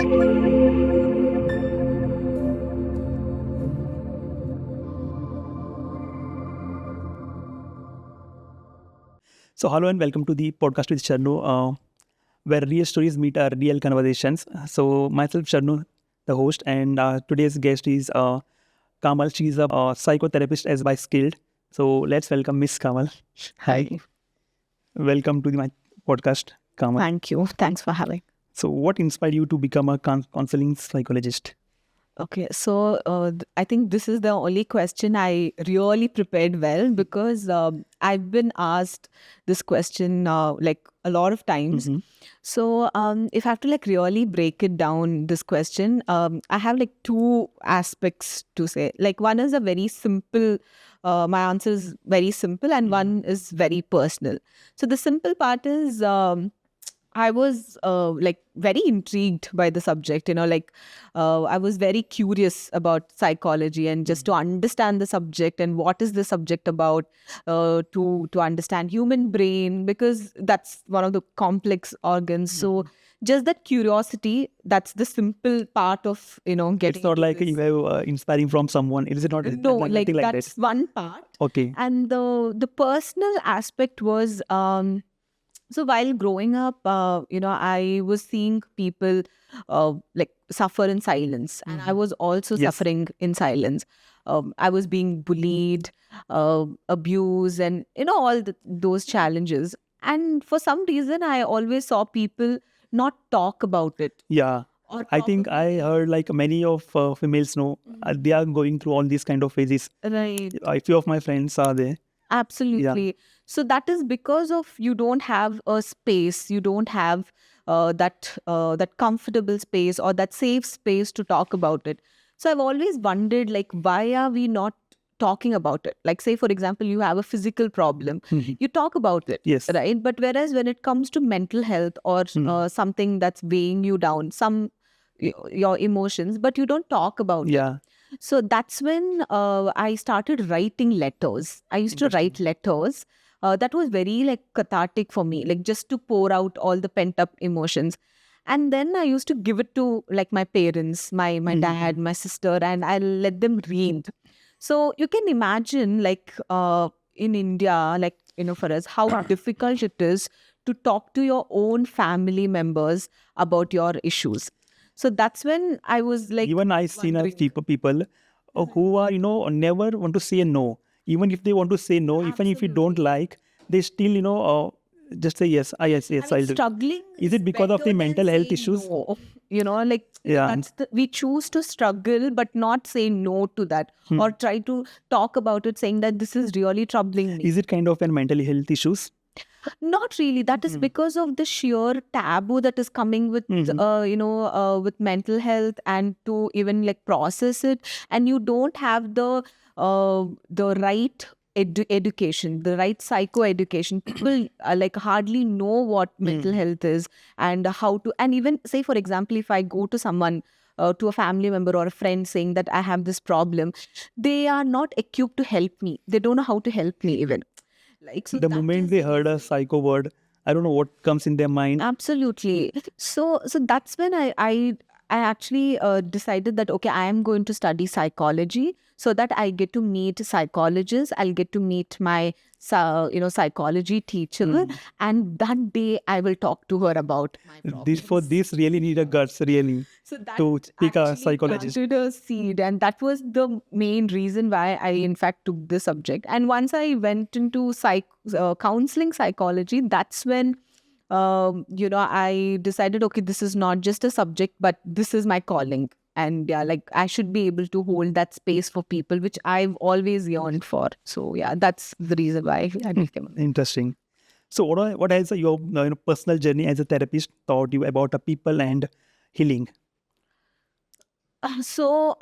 So, hello and welcome to the podcast with Sharnu, where real stories meet our real conversations. So, myself, Sharnu, the host, and today's guest is Kamal. She's a psychotherapist as by skilled. So, let's welcome Miss Kamal. Hi. Welcome to my podcast, Kamal. Thank you. Thanks for having. So, what inspired you to become a counseling psychologist? Okay, so I think this is the only question I really prepared well because I've been asked this question like a lot of times. Mhm. So if I have to like really break it down, this question, I have like two aspects to say. Like one is a very simple, my answer is very simple, and one is very personal. So the simple part is I was like very intrigued by the subject, I was very curious about psychology and just to understand the subject and what is the subject about, to understand human brain, because that's one of the complex organs. So just that curiosity, that's the simple part of, getting. It's not into like this. you have inspiring from someone. Is it not? No, like nothing like that's that. one part. Okay. And the personal aspect was so while growing up, I was seeing people like suffer in silence, and I was also Yes. suffering in silence. I was being bullied, abused, and all those challenges. And for some reason, I always saw people not talk about it. Yeah. Or I think I probably- heard like many of females know they are going through all these kind of phases. Right. A few of my friends are there. Absolutely. So that is because of you don't have a space, you don't have that comfortable space or that safe space to talk about it. So I've always wondered, like, why are we not talking about it? Like, say, for example, you have a physical problem, you talk about it, Yes. right? But whereas when it comes to mental health or something that's weighing you down, your emotions, but you don't talk about it. Yeah. So that's when I started writing letters. I used to write letters. That was very like cathartic for me, like just to pour out all the pent up emotions. And then I used to give it to like my parents, my dad, my sister, and I let them read. So you can imagine, like in India, like for us, how difficult it is to talk to your own family members about your issues. So that's when I was like, Even I seen a wondering. people who are never want to say no. Even if they want to say no, even if you don't like, they still just say yes. Yes, yes, I mean, I'll do. struggling Is it because of the better than mental health saying issues? no. Like Yeah. we choose to struggle, but not say no to that, or try to talk about it, saying that this is really troubling me. Is it kind of a mental health issues? Not really. That is because of the sheer taboo that is coming with, with mental health, and to even like process it, and you don't have the right education, the right psycho education. People like hardly know what mental health is and how to. And even say, for example, if I go to someone. To a family member or a friend saying that I have this problem, they are not equipped to help me. They don't know how to help me even. Like, so The that moment is they heard a psycho word, I don't know what comes in their mind. absolutely. So that's when I actually decided that okay, I am going to study psychology so that I get to meet psychologists. I'll get to meet my psychology teacher, and that day I will talk to her about my problems. This really need a guts really So that to pick a actually psychologist. planted a seed, and that was the main reason why I, in fact, took this subject. And once I went into counseling psychology, that's when, I decided, okay, this is not just a subject, but this is my calling. And yeah, like I should be able to hold that space for people, which I've always yearned for. So yeah, that's the reason why I became. Interesting. So what has your personal journey as a therapist taught you about the people and healing? So,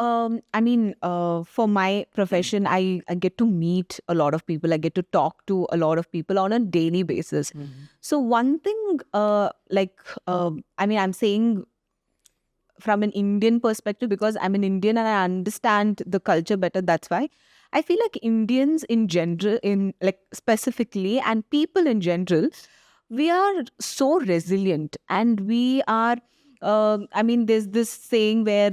for my profession, I get to meet a lot of people. I get to talk to a lot of people on a daily basis. So, one thing, I'm saying from an Indian perspective because I'm an Indian and I understand the culture better. That's why I feel like Indians in general, in like specifically, and people in general, we are so resilient and we are I mean, there's this saying where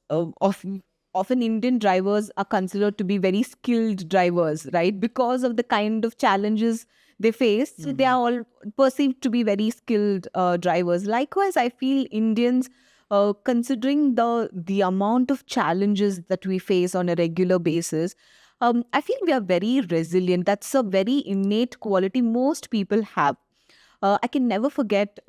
often Indian drivers are considered to be very skilled drivers, right? Because of the kind of challenges they face, so they are all perceived to be very skilled drivers. Likewise, I feel Indians, considering the amount of challenges that we face on a regular basis, I feel we are very resilient. That's a very innate quality most people have. I can never forget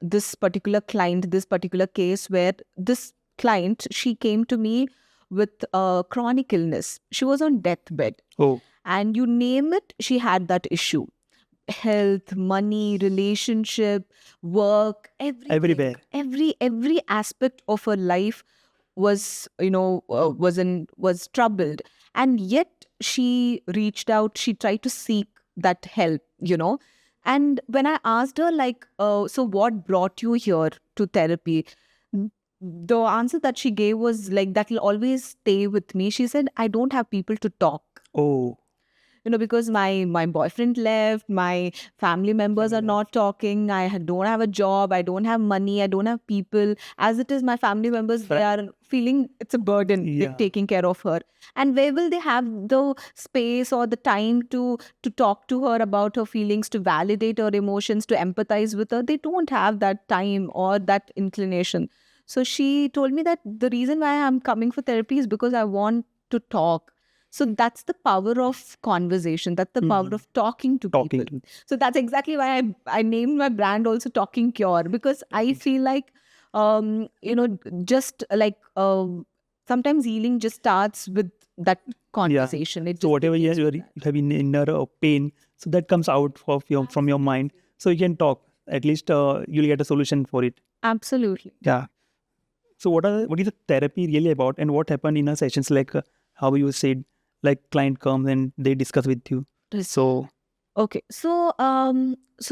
this particular client, this particular case where this client, she came to me with chronic illness. She was on deathbed. Oh, And you name it, she had that issue. Health, money, relationship, work, everything. everywhere. Every aspect of her life was, was troubled. And yet she reached out, she tried to seek that help. And when I asked her, like, so what brought you here to therapy? The answer that she gave was like, that will always stay with me. She said, I don't have people to talk. Oh, Because my boyfriend left, my family members are not talking, don't have a job, I don't have money, I don't have people. As it is, my family members, they are feeling it's a burden, yeah. taking care of her. And where will they have the space or the time to talk to her about her feelings, to validate her emotions, to empathize with her? They don't have that time or that inclination. So she told me that the reason why I'm coming for therapy is because I want to talk. So that's the power of conversation. That's the power of talking to Talking people. So that's exactly why I named my brand also Talking Cure, because I feel like, just like sometimes healing just starts with that conversation. It So just whatever begins you with that. have in inner pain, so that comes out of from your mind. So you can talk. At least you'll get a solution for it. Absolutely. Yeah. So what is the therapy really about, and what happened in a sessions, like how you said, like client comes and they discuss with you. So Okay, so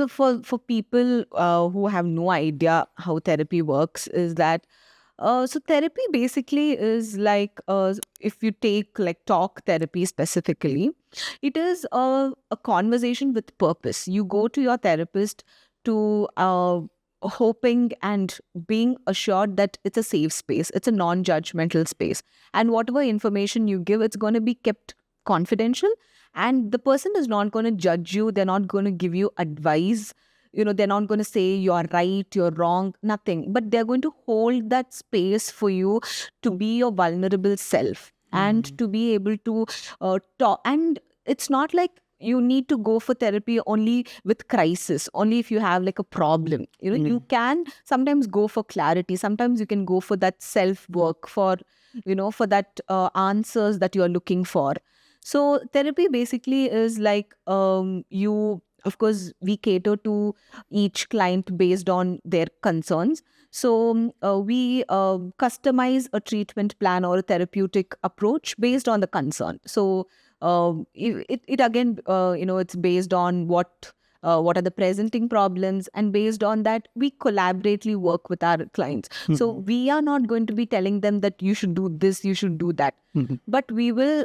for people who have no idea how therapy works, is that so therapy basically is like, if you take like talk therapy specifically, it is a conversation with purpose. You go to your therapist to hoping and being assured that it's a safe space, it's a non-judgmental space, and whatever information you give, it's going to be kept confidential, and the person is not going to judge you. They're not going to give you advice. They're not going to say you're right, you're wrong, nothing, but they're going to hold that space for you to be your vulnerable self and to be able to talk. And it's not like you need to go for therapy only with crisis, only if you have like a problem. You can sometimes go for clarity, sometimes you can go for that self work, for that answers that you're looking for. So therapy basically is like, of course, we cater to each client based on their concerns. So we customize a treatment plan or a therapeutic approach based on the concern. So it again, it's based on what are the presenting problems, and based on that we collaboratively work with our clients. So we are not going to be telling them that you should do this, you should do that, but we will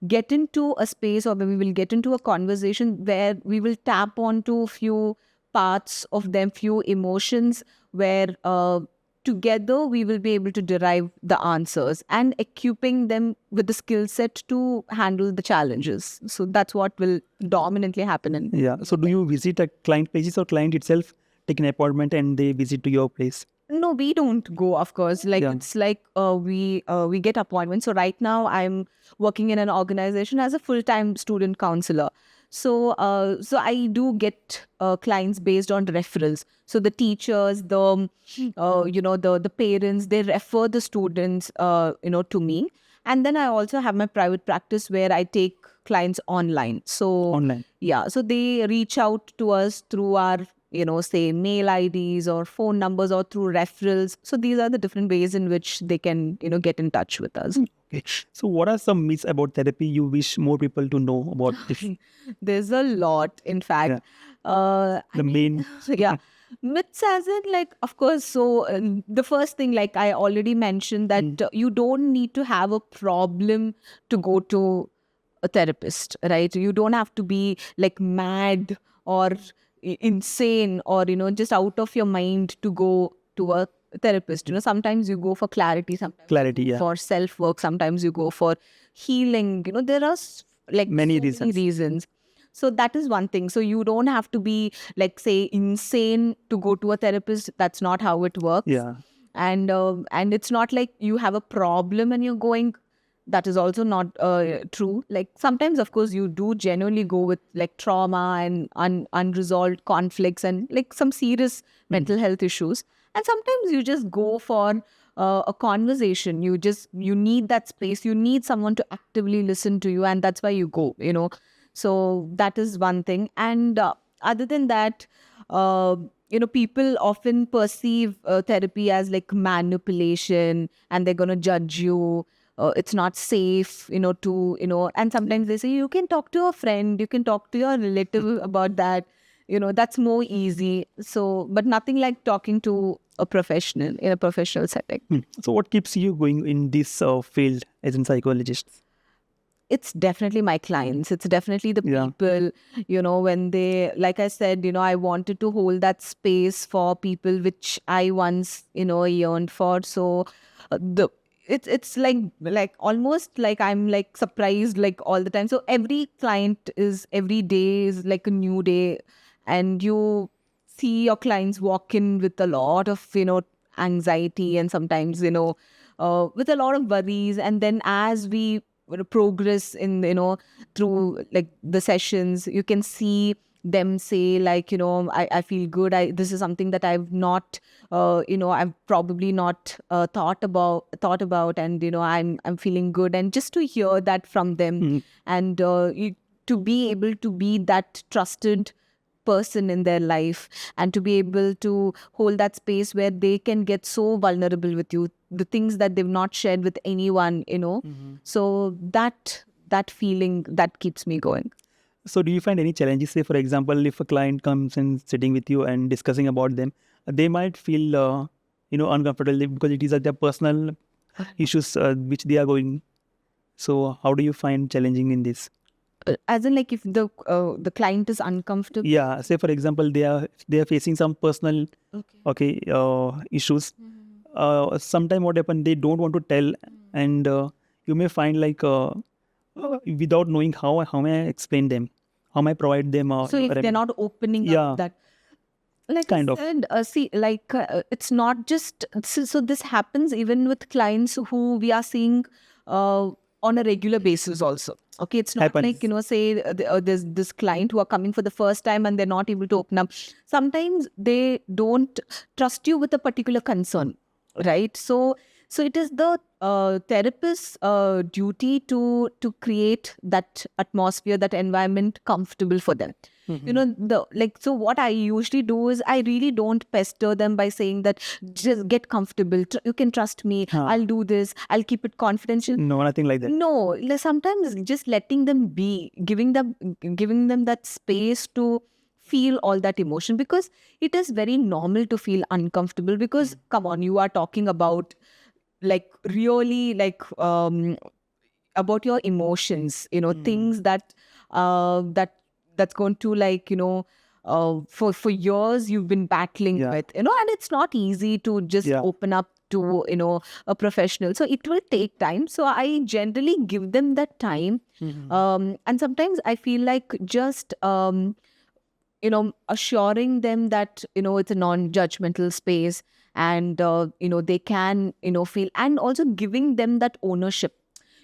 get into a space, or we will get into a conversation where we will tap onto few parts of them, few emotions, where together we will be able to derive the answers and equipping them with the skill set to handle the challenges. So that's what will dominantly happen in. yeah. So do you visit a client places, or client itself take an appointment and they visit to your place? No, we don't go, of course. Like, Yeah. it's like we get appointments. So right now I'm working in an organization as a full-time student counselor. So I do get clients based on referrals. So the teachers, the parents, they refer the students to me. And then I also have my private practice where I take clients online. So Online. yeah, so they reach out to us through our, say mail IDs or phone numbers, or through referrals. So these are the different ways in which they can, get in touch with us. Okay. So what are some myths about therapy you wish more people to know about this? There's a lot, in fact. The main. Yeah. Myths, as in, like, of course, so the first thing, like I already mentioned, that you don't need to have a problem to go to a therapist, right? You don't have to be like mad or insane, or just out of your mind to go to a therapist. Sometimes you go for clarity, sometimes Clarity, you go yeah. for self-work, sometimes you go for healing. There are like Many so many reasons. reasons. So that is one thing. So you don't have to be like, say, insane to go to a therapist. That's not how it works. Yeah. And it's not like you have a problem and you're going. That is also not true. Like sometimes, of course, you do genuinely go with like trauma and unresolved conflicts and like some serious mental health issues. And sometimes you just go for a conversation. You need that space. You need someone to actively listen to you, and that's why you go. So that is one thing. And other than that, people often perceive therapy as like manipulation, and they're going to judge you. It's not safe, and sometimes they say you can talk to a friend, you can talk to your relative about that. That's more easy. So, but nothing like talking to a professional in a professional setting. So what keeps you going in this field as a psychologist? It's definitely my clients. It's definitely the Yeah. people, when they, like I said, I wanted to hold that space for people which I once, yearned for. So it's like almost like I'm like surprised like all the time. So every day is like a new day, and you see your clients walk in with a lot of, anxiety, and sometimes, with a lot of worries. And then as we progress in, through like the sessions, you can see them say like, I feel good. This is something that I've not, I've probably not thought about, and I'm feeling good. And just to hear that from them, and to be able to be that trusted person in their life, and to be able to hold that space where they can get so vulnerable with you, the things that they've not shared with anyone. So that feeling, that keeps me going. So do you find any challenges? Say, for example, if a client comes and sitting with you and discussing about them, they might feel, uncomfortable because it is their personal issues which they are going. So how do you find challenging in this? As in, like, if the client is uncomfortable. Yeah. Say, for example, they are facing some personal issues. Sometime what happen, they don't want to tell, and you may find like without knowing how may I explain them, how may I provide them. So if they're not opening Yeah. up, that, like Kind I of. said, see, like it's not just so this happens even with clients who we are seeing on a regular basis also. Okay, it's not Happens. like, say there's this client who are coming for the first time and they're not able to open up. Sometimes they don't trust you with a particular concern, right? So it is the therapist's duty to create that atmosphere, that environment comfortable for them. So what I usually do is I really don't pester them by saying that just get comfortable, you can trust me, I'll do this, I'll keep it confidential. No, nothing like that. No, sometimes just letting them be, giving them that space to feel all that emotion, because it is very normal to feel uncomfortable, because come on, you are talking about like really like about your emotions, things that's going to like, for years you've been battling Yeah. with, and it's not easy to just Yeah. open up to a professional. So it will take time. So I generally give them that time. And sometimes I feel like just assuring them that it's a non-judgmental space, and they can feel, and also giving them that ownership.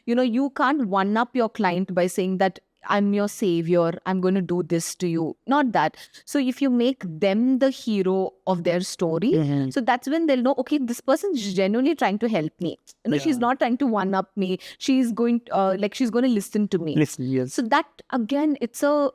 You can't one up your client by saying that I'm your savior, I'm going to do this to you, not that. So if you make them the hero of their story, so that's when they'll know, okay, this person is genuinely trying to help me. She's not trying to one up me, she's going she's going to listen to me. Listen, yes. So that again, it's a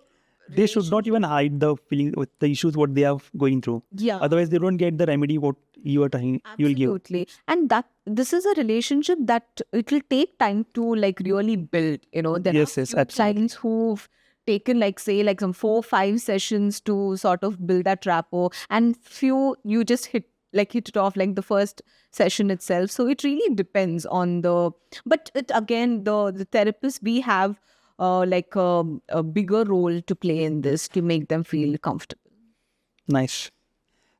They should not even hide the feeling with the issues what they are going through. Yeah. Otherwise, they don't get the remedy what you are trying. You will give. Absolutely. And that this is a relationship that it will take time to like really build. There Yes, are yes, few absolutely. clients who've taken like, say, like some 4-5 sessions to sort of build that rapport, and few you just hit it off like the first session itself. So it really depends on but it again, the therapist, we have a bigger role to play in this to make them feel comfortable. Nice.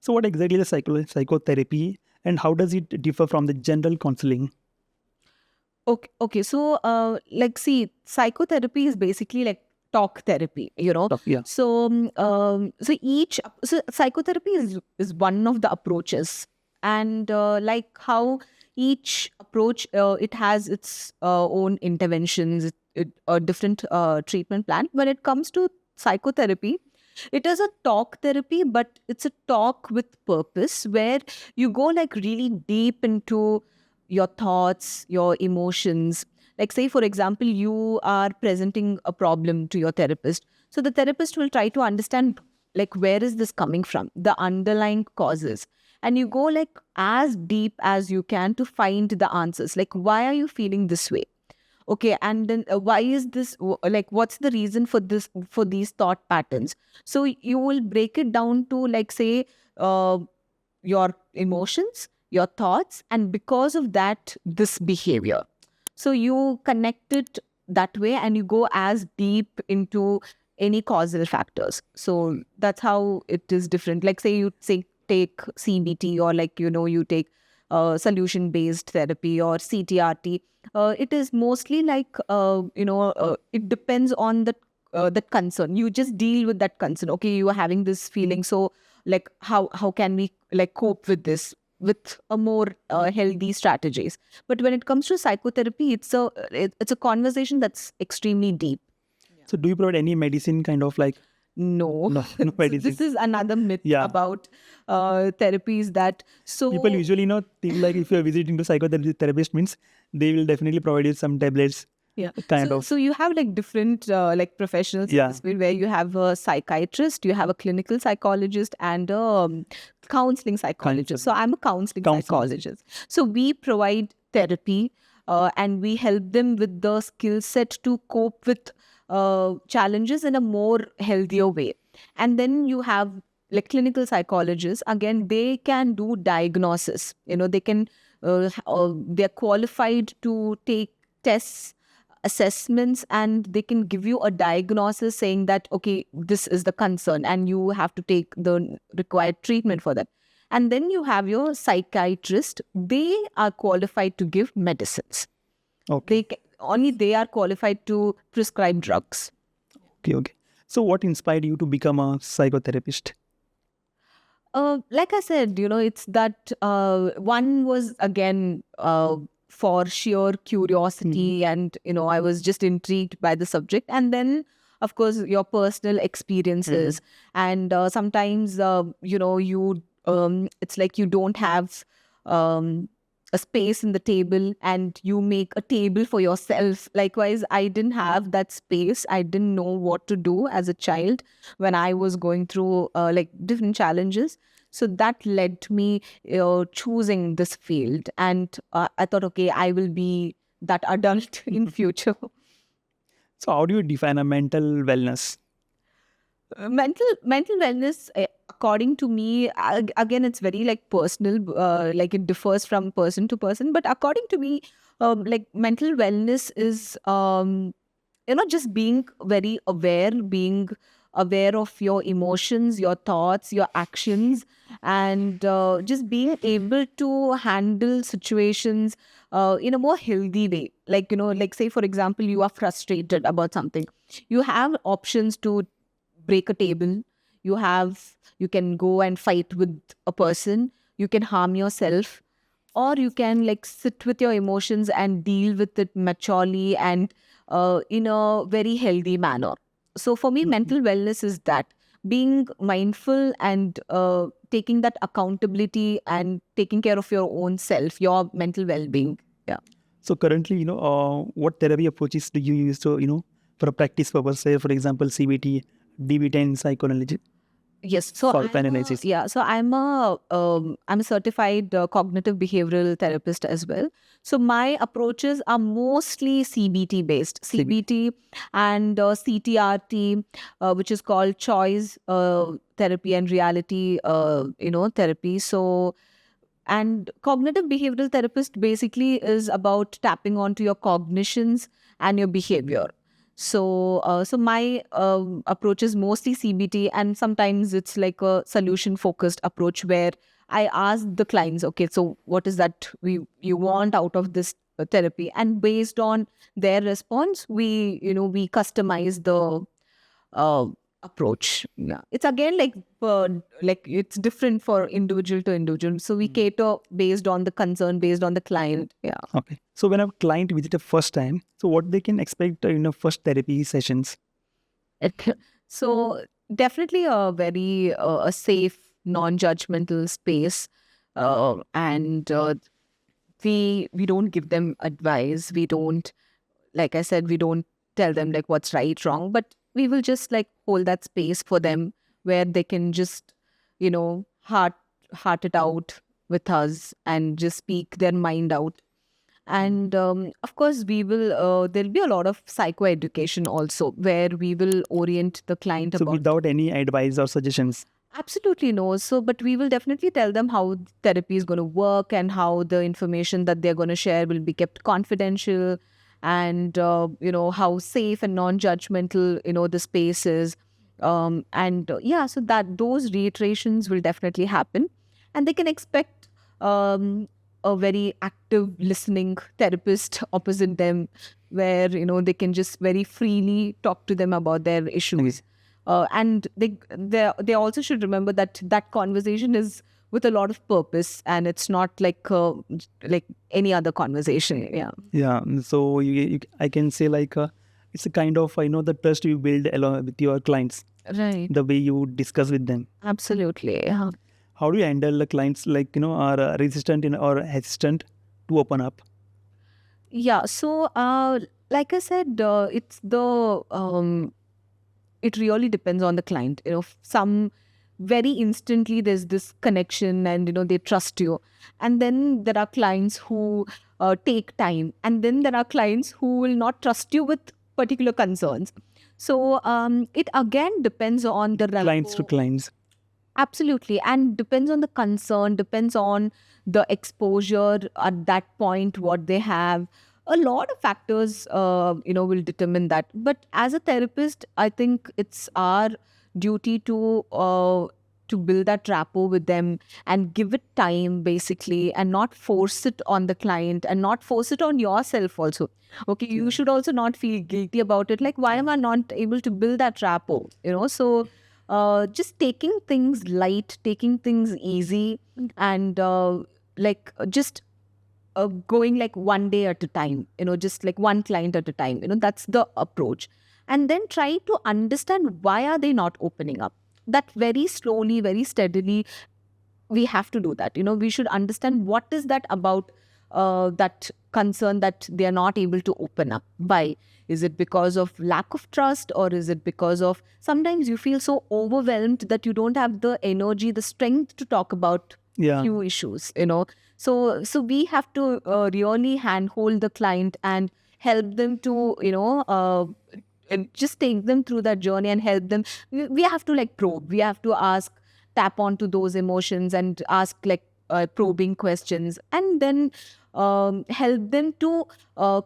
So what exactly is psychotherapy, and how does it differ from the general counseling? Okay. So, see, psychotherapy is basically like talk therapy, Yeah. So psychotherapy is one of the approaches, and like how each approach it has its own interventions, a different treatment plan. When it comes to psychotherapy, it is a talk therapy, but it's a talk with purpose where you go like really deep into your thoughts, your emotions. Like, say, for example, you are presenting a problem to your therapist. So the therapist will try to understand, like, where is this coming from, the underlying causes. And you go like as deep as you can to find the answers. Like, why are you feeling this way? Okay, and then why is this like, what's the reason for this, for these thought patterns? So you will break it down to, like, say, uh, your emotions, your thoughts, and because of that, this behavior. So you connect it that way and you go as deep into any causal factors. So that's how it is different. Like, say you say take CBT, or like, you take solution based therapy or CTRT. It is mostly like, it depends on the concern. You just deal with that concern. Okay, you are having this feeling, so like how can we like cope with this with a more healthy strategies. But when it comes to psychotherapy, it's a conversation that's extremely deep. So do you provide any medicine kind of like? No. No, no So medicine. this is another myth Yeah. about therapies that People usually think like if you are visiting to psychotherapist means they will definitely provide you some tablets. Yeah. Kind So, of. so you have like different like professionals in Yeah. this field, where you have a psychiatrist, you have a clinical psychologist, and a counseling psychologist. So I'm a counseling psychologist. So we provide therapy, and we help them with the skill set to cope with challenges in a more healthier way. And then you have like clinical psychologists. Again, they can do diagnosis. They can they're qualified to take tests, assessments, and they can give you a diagnosis saying that, okay, this is the concern and you have to take the required treatment for that. And then you have your psychiatrist. They are qualified to give medicines. Okay. Only they are qualified to prescribe drugs. Okay. So what inspired you to become a psychotherapist? Like I said, it's that one was again for sheer curiosity, and I was just intrigued by the subject, and then of course your personal experiences, and sometimes you it's like you don't have um, a space in the table, and you make a table for yourself. Likewise, I didn't have that space. I didn't know what to do as a child when I was going through like different challenges. So that led me choosing this field, and I thought, okay, I will be that adult in future. So how do you define a mental wellness? Mental wellness, according to me, again, it's very like personal. Like it differs from person to person. But according to me, like mental wellness is just being very aware, being aware of your emotions, your thoughts, your actions, and just being able to handle situations in a more healthy way. Like, like, say for example, you are frustrated about something, you have options to break a table. You can go and fight with a person, you can harm yourself, or you can like sit with your emotions and deal with it maturely and in a very healthy manner. So for me, mental wellness is that being mindful and taking that accountability and taking care of your own self, your mental well-being. Yeah. So currently, what therapy approaches do you use to, for a practice purpose, say for example, CBT, DBT and psychoanalysis? Yes, so For analysis. so I'm a certified cognitive behavioral therapist as well. So my approaches are mostly CBT based, CBT and CTRT, which is called choice therapy and reality, therapy. So, and cognitive behavioral therapist basically is about tapping onto your cognitions and your behavior. So my approach is mostly CBT, and sometimes it's like a solution focused approach where I ask the clients, okay, so what is that you want out of this therapy, and based on their response, we customize the uh, approach. Yeah, it's again like it's different for individual to individual. So we cater based on the concern, based on the client. Yeah. Okay. So when a client visits the first time, so what they can expect in the first therapy sessions? So definitely a very a safe, non-judgmental space, and we don't give them advice. We don't, like I said, we don't tell them like what's right, wrong, but we will just like hold that space for them where they can just, heart it out with us and just speak their mind out. And of course, there'll be a lot of psychoeducation also where we will orient the client So about. without any advice or suggestions. Absolutely no. So, but we will definitely tell them how therapy is going to work and how the information that they're going to share will be kept confidential, and how safe and non-judgmental the space is. And yeah, so that those reiterations will definitely happen, and they can expect a very active listening therapist opposite them, where they can just very freely talk to them about their issues. And they also should remember that that conversation is with a lot of purpose, and it's not like any other conversation. Yeah. Yeah. So I can say it's a kind of the trust you build along with your clients, Right. the way you discuss with them. Absolutely. Yeah. How do you handle the clients are resistant or hesitant to open up? Yeah. So, like I said, it really depends on the client. Some very instantly there's this connection, and they trust you, and then there are clients who take time, and then there are clients who will not trust you with particular concerns. So it again depends on the Clients to rapport. clients. Absolutely. And depends on the concern, depends on the exposure at that point, what they have. A lot of factors, will determine that. But as a therapist, I think it's our duty to build that rapport with them and give it time, basically, and not force it on the client and not force it on yourself also. Okay, you should also not feel guilty about it. Like, why am I not able to build that rapport? So just taking things light, taking things easy, and just going like one day at a time, just like one client at a time. That's the approach. And then try to understand why are they not opening up. That very slowly, very steadily, we have to do that. We should understand what is that about that concern that they are not able to open up. Why? Is it because of lack of trust, or is it because of sometimes you feel so overwhelmed that you don't have the energy, the strength to talk about Yeah. few issues? So we have to really handhold the client and help them to and just take them through that journey and help them. We have to like probe, we have to ask, tap onto those emotions and ask like probing questions, and then help them to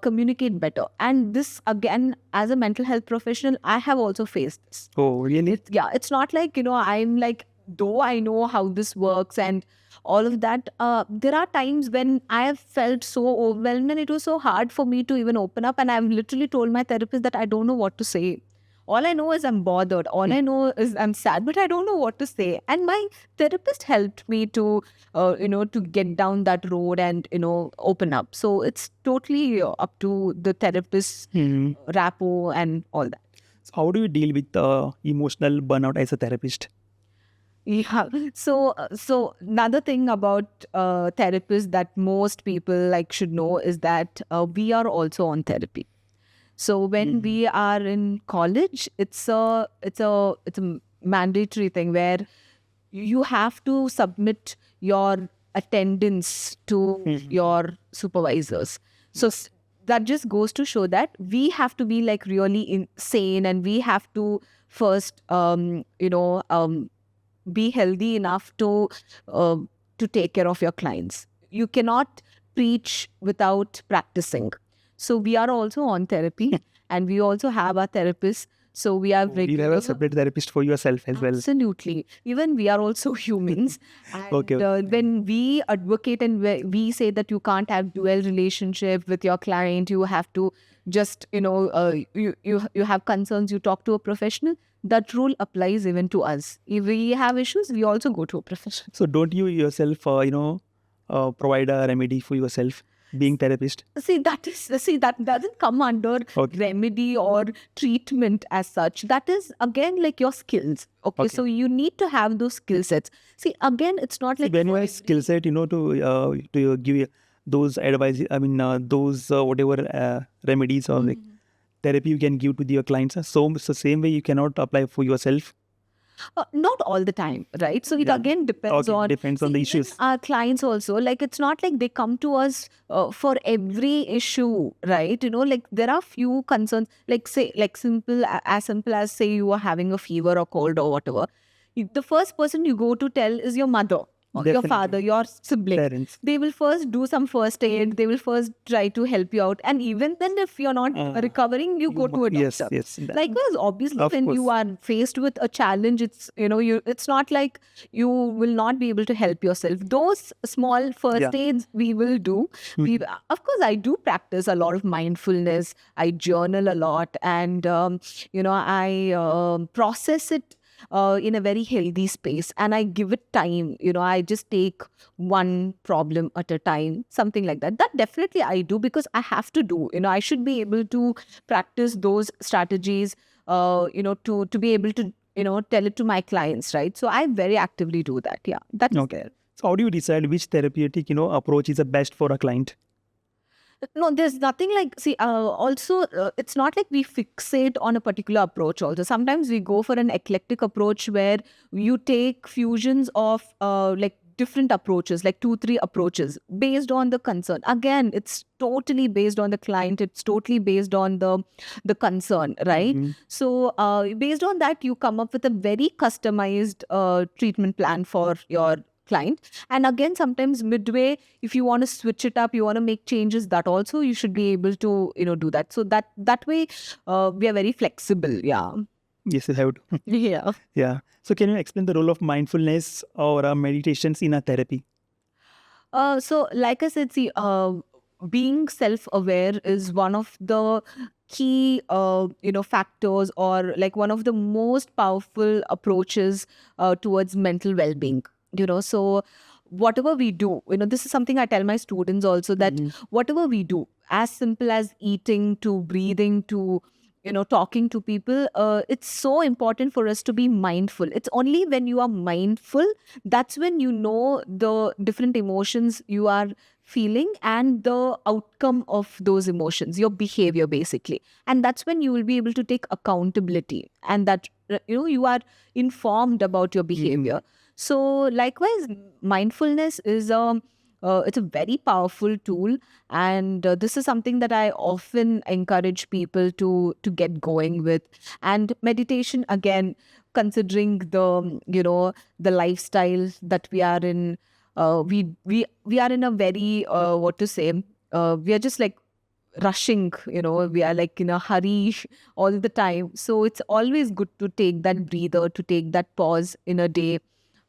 communicate better. And this again, as a mental health professional, I have also faced this. Oh, really? Yeah, it's not like I'm like, though I know how this works and all of that, there are times when I have felt so overwhelmed and it was so hard for me to even open up, and I've literally told my therapist that I don't know what to say. All I know is I'm bothered, all I know is I'm sad, but I don't know what to say. And my therapist helped me to to get down that road and open up. So it's totally up to the therapist's Hmm. rapport and all that. So how do you deal with emotional burnout as a therapist? Yeah. So another thing about therapists that most people like should know is that we are also on therapy. So when we are in college, it's a mandatory thing where you have to submit your attendance to your supervisors. So that just goes to show that we have to be like really insane, and we have to first be healthy enough uh, to take care of your clients. You cannot preach without practicing. So we are also on therapy and we also have our therapists. So we are You have a regular. separate therapist for yourself as well. Absolutely. Even we are also humans. And Okay. when we advocate and we say that you can't have dual relationship with your client, you have to just, you have concerns, you talk to a professional. That rule applies even to us. If we have issues, we also go to a professional. So don't you yourself, provide a remedy for yourself, being therapist? See, that doesn't come under Okay. remedy or treatment as such. That is again like your skills. Okay, Okay. so you need to have those skill sets. See, again, it's not like When you have skill set, to give you those advice, I mean, those whatever remedies or like therapy you can give to your clients. So same way you cannot apply for yourself. not all the time, right? So it Yeah. again depends Okay, on depends on the even issues. our clients also. Like it's not like they come to us for every issue, right? Like there are few concerns. Like say, like simple as say you are having a fever or cold or whatever. The first person you go to tell is your mother, or your Definitely. father, your sibling. Parents. They will first do some first aid. They will first try to help you out, and even then, if you're not recovering, you go to a Yes, doctor. yes. Likewise, obviously, Of when you course. are faced with a challenge, it's not like you will not be able to help yourself. Those small first aids we will do. Of course, I do practice a lot of mindfulness. I journal a lot, and I process it in a very healthy space, and I give it time. I just take one problem at a time, something like that. That definitely I do because I have to do. I should be able to practice those strategies. To be able to tell it to my clients, right? So I very actively do that. Yeah, that is Okay. there. So how do you decide which therapeutic, approach is the best for a client? No, there's nothing like, see, also, it's not like we fixate on a particular approach also. Sometimes we go for an eclectic approach where you take fusions of like different approaches, like 2, 3 approaches based on the concern. Again, it's totally based on the client. It's totally based on the concern, right? So based on that, you come up with a very customized treatment plan for your client. And again, sometimes midway, if you want to switch it up, you want to make changes, that also you should be able to do that. So that way we are very flexible. Yeah. Yes, you have to. Yeah. Yeah. So can you explain the role of mindfulness or meditations in a therapy? So like I said, see, being self-aware is one of the key factors, or like one of the most powerful approaches towards mental well-being. So whatever we do, this is something I tell my students also, that whatever we do, as simple as eating to breathing to talking to people, it's so important for us to be mindful. It's only when you are mindful, that's when you know the different emotions you are feeling and the outcome of those emotions, your behavior basically. And that's when you will be able to take accountability, and that you are informed about your behavior. So likewise, mindfulness is it's a very powerful tool, and this is something that I often encourage people to get going with. And meditation, again, considering the lifestyle that we are in, we are in a very what to say, we are just like rushing, we are like in a hurry all the time. So it's always good to take that breather, to take that pause in a day.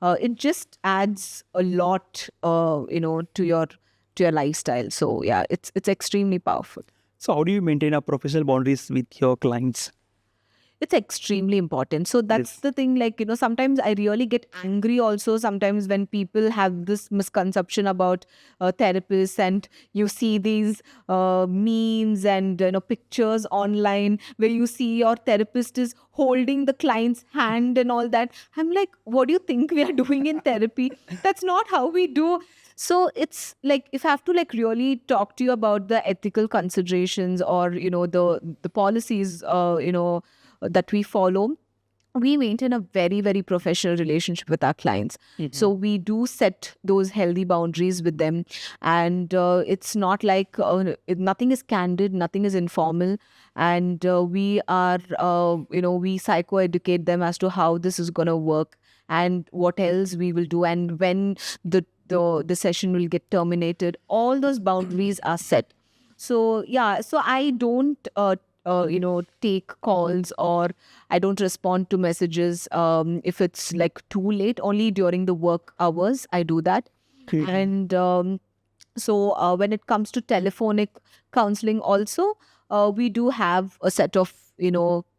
It just adds a lot to your lifestyle. So yeah, it's extremely powerful. So how do you maintain a professional boundaries with your clients? It's extremely important. So that's Yes. the thing, like, sometimes I really get angry also sometimes when people have this misconception about therapists, and you see these memes and pictures online where you see your therapist is holding the client's hand and all that. I'm like, what do you think we are doing in therapy? That's not how we do. So it's like, if I have to like really talk to you about the ethical considerations, or the policies that we follow, we maintain a very, very professional relationship with our clients. So we do set those healthy boundaries with them, and it's not like nothing is candid, nothing is informal, and we are we psychoeducate them as to how this is going to work and what else we will do, and when the session will get terminated. All those boundaries are set. So yeah, so I don't take calls, or I don't respond to messages if it's like too late. Only during the work hours I do that. And so when it comes to telephonic counseling also, we do have a set of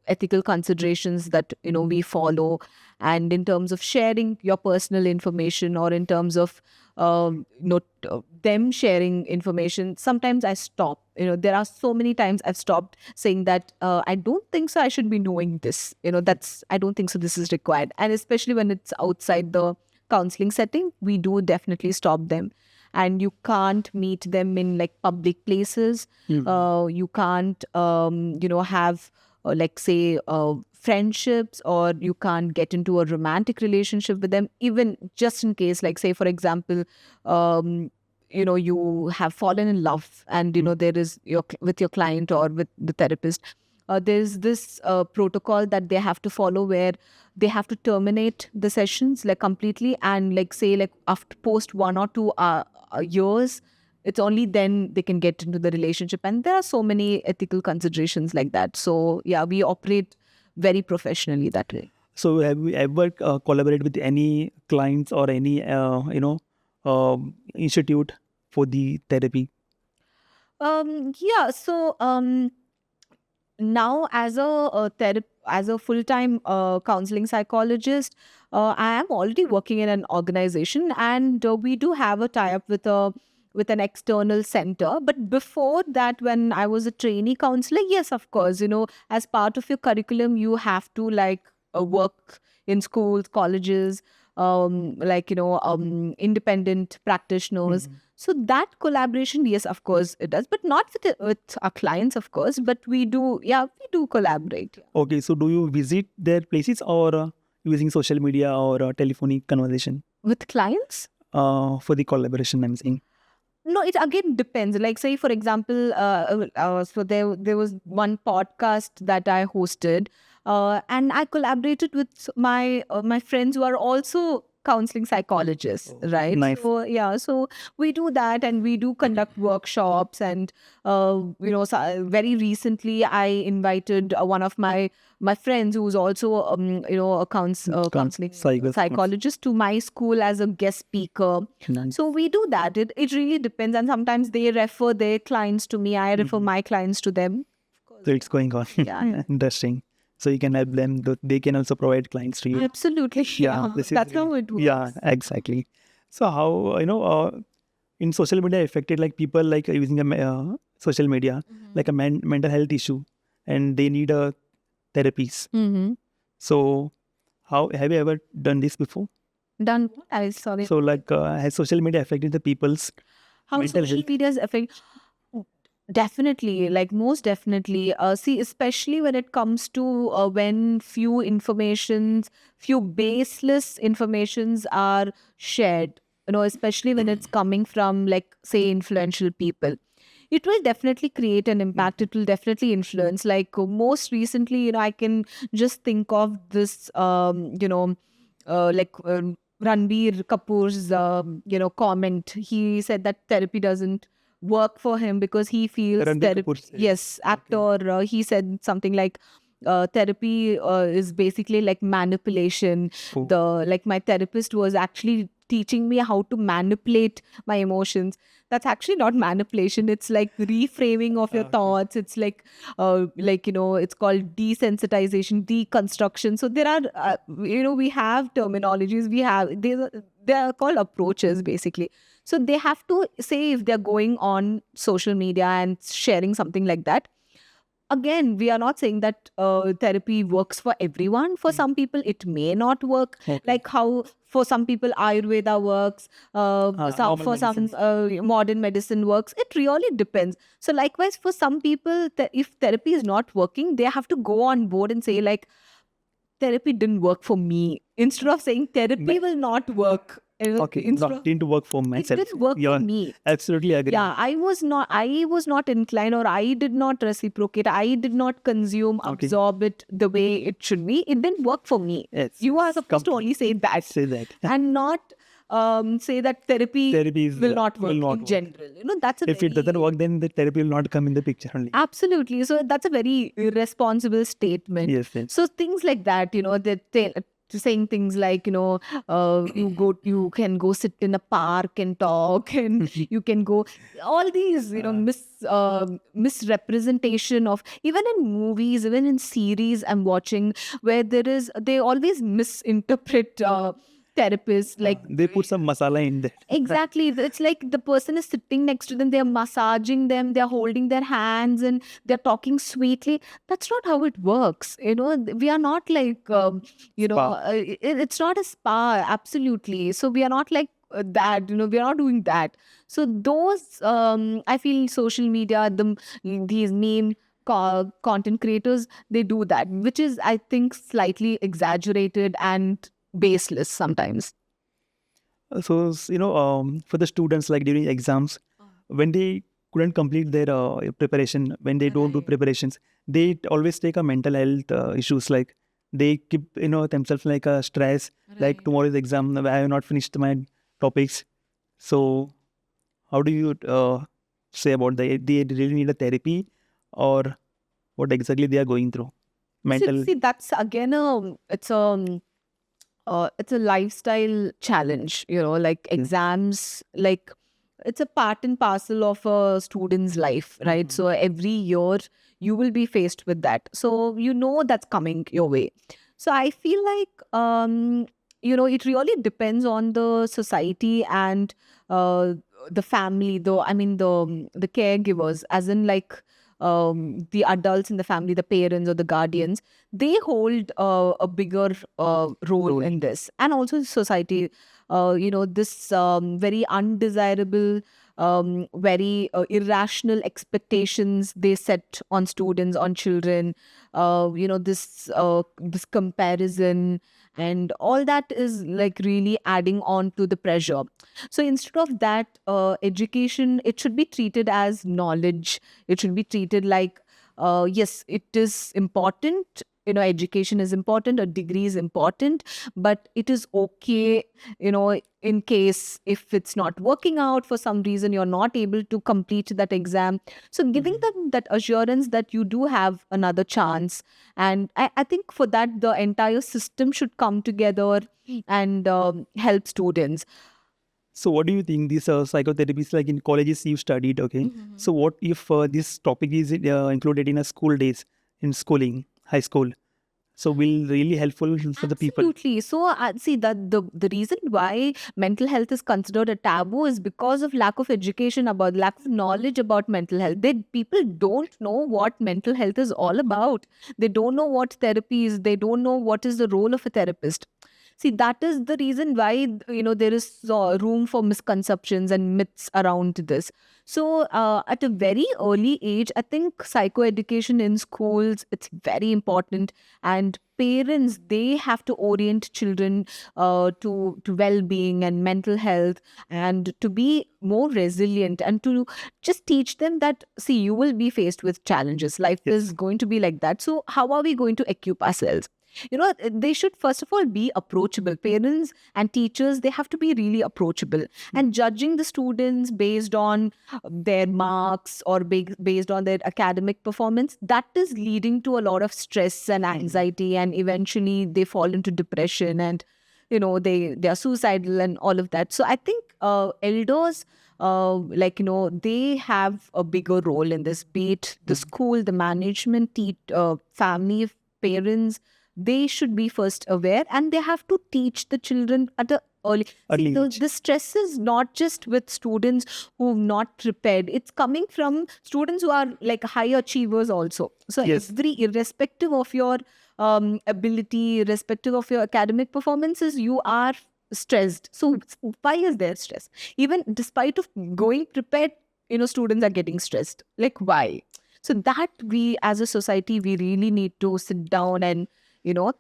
ethical considerations that we follow. And in terms of sharing your personal information, or in terms of them sharing information, sometimes I stop. There are so many times I've stopped, saying that I don't think so I should be knowing this. That's, I don't think so this is required. And especially when it's outside the counseling setting, we do definitely stop them. And you can't meet them in like public places. You can't have like say friendships, or you can't get into a romantic relationship with them, even just in case, like say for example, you have fallen in love, and there is with your client or with the therapist. There's this protocol that they have to follow, where they have to terminate the sessions like completely, and like say like after post 1 or 2 years, it's only then they can get into the relationship. And there are so many ethical considerations like that. So yeah, we operate very professionally that way. So have you ever collaborated with any clients or any institute for the therapy? Yeah, so now as as a full-time counseling psychologist, I am already working in an organization, and we do have a tie-up with an external center. But before that, when I was a trainee counselor, yes, of course, as part of your curriculum, you have to like work in schools, colleges, independent practitioners. So that collaboration, yes, of course it does, but not with our clients, of course. But we do collaborate. Okay, so do you visit their places, or using social media or telephonic conversation With clients? for the collaboration, I'm saying? No, it again depends. Like say for example, so there was one podcast that I hosted, and I collaborated with my friends who are also counseling psychologists, right? Nice. So yeah, so we do that, and we do conduct workshops. And very recently I invited one of my friends who's also a counseling psychologist to my school as a guest speaker. Nice. So we do that. It really depends, and sometimes they refer their clients to me. I refer my clients to them. So it's going on. Yeah. Interesting. So you can help them. They can also provide clients to you. Absolutely. Yeah, this is That's how it works. Yeah, exactly. So how in social media affected like people like using social media like a mental health issue, and they need a therapies. So how have you ever done this before? Done what? I sorry. So like has social media affected the people's How mental social health? media's affect? Definitely, like most definitely. See, especially when it comes to when few baseless informations are shared, especially when it's coming from like say influential people. It will definitely create an impact. It will definitely influence. Like most recently, I can just think of this, Ranbir Kapoor's, comment. He said that therapy doesn't work for him because he feels Ranbir therapy. Kapoor said. Yes, actor. He said something like, therapy is basically like manipulation. Oh. My therapist was actually teaching me how to manipulate my emotions. That's actually not manipulation. It's like reframing of your thoughts. It's like it's called desensitization, deconstruction. So there are we have terminologies. They are called approaches basically. So they have to say if they're going on social media and sharing something like that. Again, we are not saying that therapy works for everyone. For some people, it may not work. Okay. Like how for some people Ayurveda works, for some modern medicine works. It really depends. So likewise, for some people, if therapy is not working, they have to go on board and say like, therapy didn't work for me. Instead of saying therapy will not work. Okay, didn't work for myself. It didn't work for me. Absolutely agree. Yeah, I was not inclined, or I did not reciprocate. I did not consume, absorb it the way it should be. It didn't work for me. Yes. You are supposed to only say that. Say that. And not say that therapy Therapy will not work will not in work. general. That's a If it doesn't work, then the therapy will not come in the picture only. absolutely. So that's a very irresponsible statement. Yes, yes. So things like that, saying things like, you can go sit in a park and talk, and you can go, all these, misrepresentation of, even in movies, even in series I'm watching, where they always misinterpret therapists, like They put some masala in there. exactly. It's like the person is sitting next to them, they're massaging them, they're holding their hands, and they're talking sweetly. That's not how it works. We are not like, Spa. it's not a spa, absolutely. So we are not like that, we are not doing that. So those, I feel social media, these meme content creators, they do that, which is, I think, slightly exaggerated and baseless sometimes. So, for the students, like during exams, when they couldn't complete their preparation, when they don't do Right. preparations, they always take a mental health issues. Like they keep, themselves like a stress. Like Right. tomorrow's exam, I have not finished my topics. So, how do you say about they really need a therapy, or what exactly they are going through? Mental. See, that's again it's a lifestyle challenge, like exams, like it's a part and parcel of a student's life, right? So every year you will be faced with that. So that's coming your way. So I feel like it really depends on the society and the family, though. I mean the caregivers, as in like the adults in the family, the parents or the guardians, they hold a bigger role in this, and also society. This very undesirable, very irrational expectations they set on students, on children. This comparison and all that is like really adding on to the pressure. So instead of that, education, it should be treated as knowledge. It should be treated like, yes, it is important. Education is important, a degree is important, but it is okay, in case if it's not working out for some reason, you're not able to complete that exam. So giving them that assurance that you do have another chance. And I think for that, the entire system should come together and help students. So, what do you think? These psychotherapies, like in colleges, you studied, okay? So, what if this topic is included in a school days, in schooling, high school? So, will really helpful for the people. Absolutely. So, see that the reason why mental health is considered a taboo is because of lack of education, about lack of knowledge about mental health. People don't know what mental health is all about. They don't know what therapy is. They don't know what is the role of a therapist. See, that is the reason why there is room for misconceptions and myths around this. So, at a very early age, I think psychoeducation in schools, it's very important, and parents, they have to orient children to well-being and mental health, and to be more resilient, and to just teach them that, see, you will be faced with challenges. Life Yes. is going to be like that. So how are we going to equip ourselves? They should first of all be approachable. Parents and teachers, they have to be really approachable, and judging the students based on their marks or based on their academic performance, that is leading to a lot of stress and anxiety, and eventually they fall into depression, and they are suicidal and all of that. So I think elders, they have a bigger role in this, be it the school, the management, family, parents. They should be first aware, and they have to teach the children at a early. See, Early age. the stress is not just with students who've not prepared. It's coming from students who are like high achievers also. So Yes. irrespective of your ability, irrespective of your academic performances, you are stressed. So why is there stress? Even despite of going prepared, students are getting stressed. Like, why? So that, we as a society, we really need to sit down and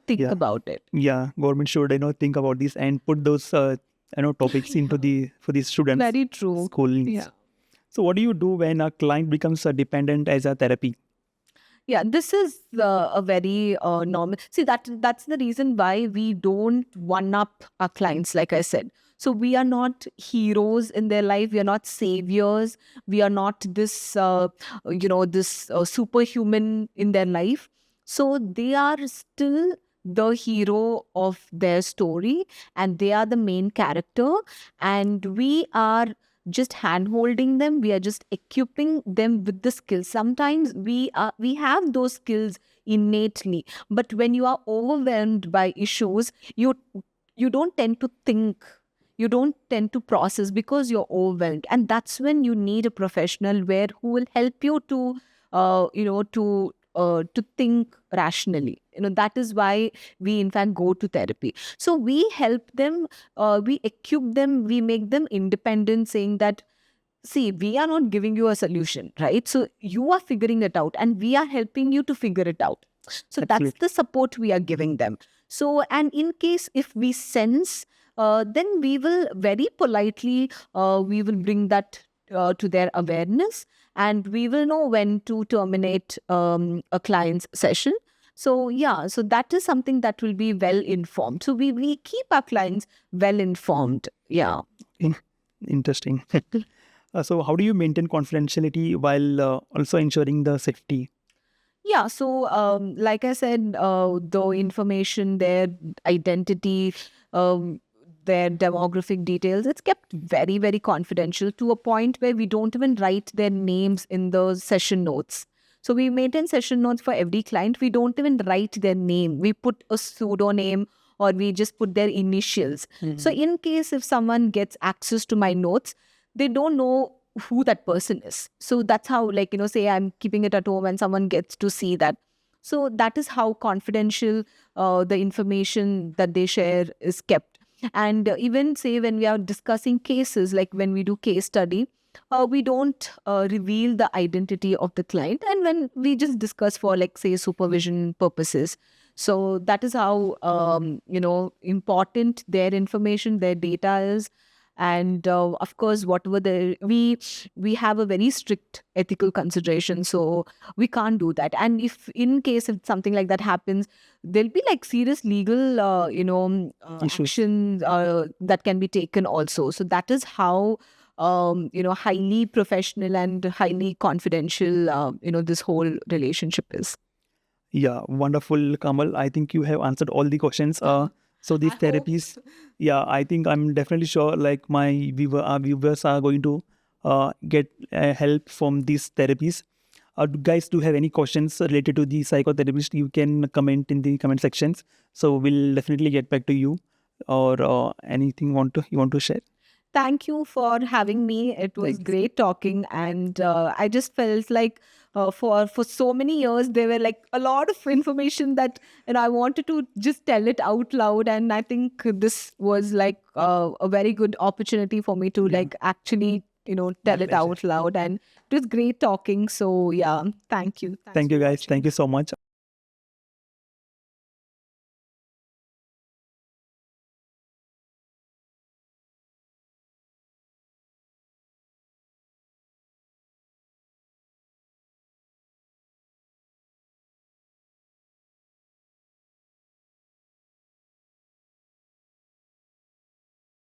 think Yeah. about it. Yeah, government should think about this and put those topics into for these students. Very true. Schooling. Yeah. So, what do you do when a client becomes dependent as a therapy? Yeah, this is a very normal. See, that's the reason why we don't one up our clients, like I said. So we are not heroes in their life. We are not saviors. We are not this, this superhuman in their life. So they are still the hero of their story, and they are the main character, and we are just hand holding them. We are just equipping them with the skills. Sometimes we have those skills innately, but when you are overwhelmed by issues, you don't tend to think, you don't tend to process because you're overwhelmed, and that's when you need a professional where who will help you to to think rationally. That is why we in fact go to therapy. So we help them, we equip them, we make them independent, saying that, see, we are not giving you a solution, right? So you are figuring it out, and we are helping you to figure it out. So that's Absolutely. the support we are giving them. So, and in case if we sense, then we will very politely, we will bring that to their awareness, and we will know when to terminate a client's session. So yeah, so that is something that will be well informed. So we keep our clients well informed. Yeah. Interesting. So how do you maintain confidentiality while also ensuring the safety? Yeah, so like I said, the information, their identity, um, their demographic details, it's kept very, very confidential, to a point where we don't even write their names in the session notes. So we maintain session notes for every client. We don't even write their name. We put a pseudonym, or we just put their initials. So in case if someone gets access to my notes, they don't know who that person is. So that's how, like, say I'm keeping it at home and someone gets to see that. So that is how confidential the information that they share is kept. And even say when we are discussing cases, like when we do case study, we don't reveal the identity of the client, and when we just discuss for, like, say, supervision purposes. So that is how important their information, their data is. And of course, whatever we have a very strict ethical consideration, so we can't do that. And if in case if something like that happens, there'll be like serious legal Issues. action that can be taken also. So that is how highly professional and highly confidential this whole relationship is. Yeah, wonderful, Kamal. I think you have answered all the questions. So these I hope. therapies, yeah, I think I'm definitely sure like my viewers are going to get help from these therapies. Guys, do you have any questions related to the psychotherapist? You can comment in the comment sections. So we'll definitely get back to you. Or anything you want to share? Thank you for having me. It was Thanks. great talking, and I just felt like for so many years there were like a lot of information that, I wanted to just tell it out loud, and I think this was like a very good opportunity for me to, Yeah. like, actually tell it Pleasure. out loud, and it was great talking. So yeah, thank you. Thanks Thank for you, guys. watching. Thank you so much.